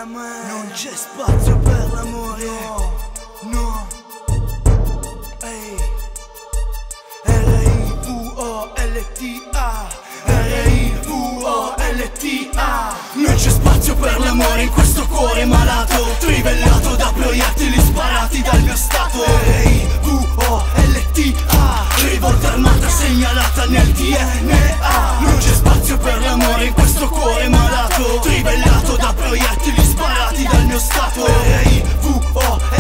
Non c'è spazio per l'amore. No. Ehi. R-I-V-O-L-T-A. R-I-V-O-L-T-A. Non c'è spazio per l'amore in questo cuore malato, trivellato da proiettili sparati dal mio stato. R-I-V-O-L-T-A. Rivolta armata segnalata nel DNA. Non c'è spazio per l'amore in questo cuore malato, trivellato da proiettili sparati dal mio stato. R-I-V-O-L-T-A.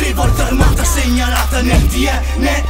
Rivolta armata segnalata nel DNA.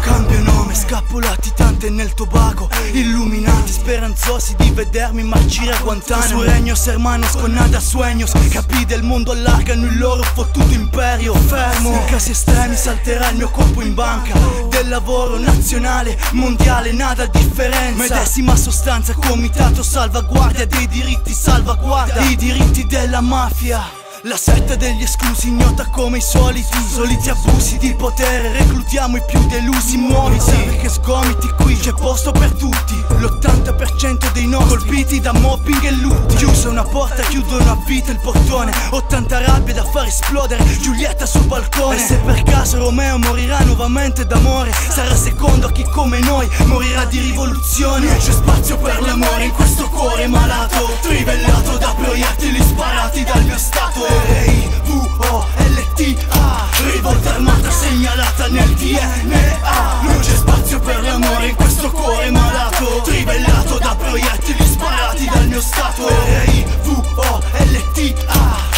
Cambio nome, scappolati tante nel Tobago, illuminati, speranzosi di vedermi marcire a Guantanamo. Sueños hermanos con nada sueños, capi del mondo allargano il loro fottuto imperio. Fermo, in casi estremi salterà il mio corpo in banca. Del lavoro nazionale, mondiale, nada differenza. Medesima sostanza, comitato salvaguardia dei diritti, salvaguarda i diritti della mafia. La setta degli esclusi ignota come i soliti abusi di potere. Reclutiamo i più delusi, muoviti che sgomiti, qui c'è posto per tutti. L'80% dei nostri colpiti da mobbing e lutti. Chiusa una porta, chiudono a vita il portone. 80 rabbie da far esplodere, Giulietta sul balcone. E se per caso Romeo morirà nuovamente d'amore, sarà secondo a chi come noi morirà di rivoluzione. Non c'è spazio per l'amore in questo cuore malato, trivellato da proiettili sparati dal mio stato. R-I-V-O-L-T-A. Rivolta armata segnalata nel DNA. Non c'è spazio per l'amore in questo cuore malato, trivellato da proiettili sparati dal mio stato. R-I-V-O-L-T-A.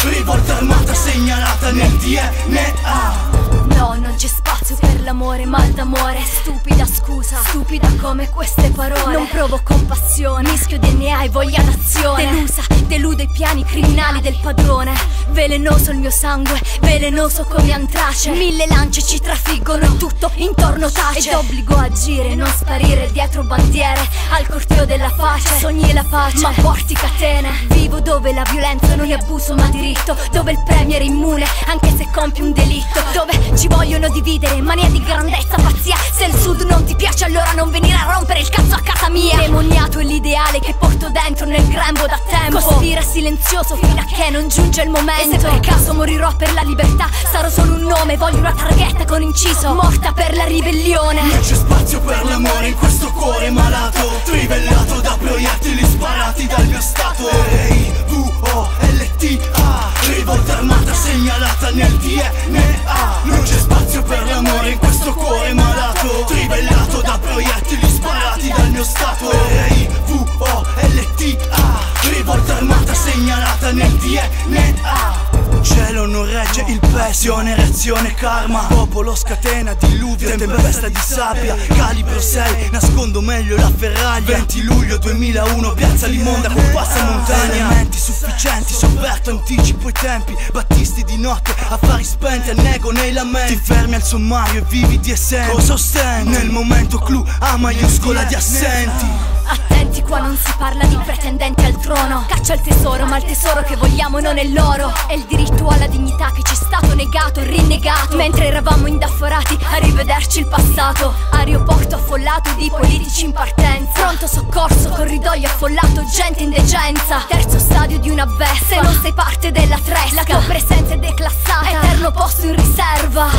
Rivolta armata segnalata nel DNA. No, non c'è spazio per l'amore, mal d'amore. Stupida scusa, stupida come queste parole. Non provo compassione, mischio DNA e voglia d'azione. Delusa, deludo i piani criminali del padrone. Velenoso il mio sangue, velenoso come antrace. 1000 lance ci trafiggono e tutto intorno tace. Ed obbligo a agire, non sparire dietro bandiere. Al corteo della pace, sogni la pace, ma porti catene. Vivo dove la violenza non è abuso ma diritto, dove il premier è immune anche se compie un delitto, dove ci vogliono dividere, mania di grandezza, pazzia. Se il sud non ti piace allora non venire a rompere il cazzo a casa mia. Demoniato è l'ideale che porto dentro nel grembo da tempo. Cospira silenzioso fino a che non giunge il momento. E se per caso morirò per la libertà, sarò solo un nome, voglio una targhetta con inciso morta per la ribellione. Non c'è spazio per l'amore in questo cuore malato, trivellato da proiettili sparati dal mio stato. R-I-V-O-L-T-A. Rivolta armata segnalata nel DNA. Non c'è spazio per l'amore in questo cuore malato, trivellato da proiettili sparati dal mio stato. R-I-V-O-L-T-A. Rivolta armata segnalata nel DNA. Cielo non regge il peso, reazione karma. Popolo scatena, diluvio, tempesta di sabbia. Calibro 6, nascondo meglio la ferraglia. 20 luglio 2001, piazza Limonda con passa montagna. Elementi sufficienti, sovverto, anticipo i tempi. Battisti di notte, affari spenti, annego nei lamenti. Ti fermi al sommario e vivi di essenti. Cosa ostenti? Nel momento clou, A maiuscola di assenti. Attenti, qua non si parla di pretendenti al trono. Caccia il tesoro, ma il tesoro che vogliamo non è l'oro. È il diritto alla dignità che ci è stato negato e rinnegato. Mentre eravamo indaffarati a rivederci il passato. Aeroporto affollato di politici in partenza. Pronto soccorso, corridoio affollato, gente in degenza. Terzo stadio di una beffa, se non sei parte della tresca. La tua presenza è declassata, eterno posto in riserva.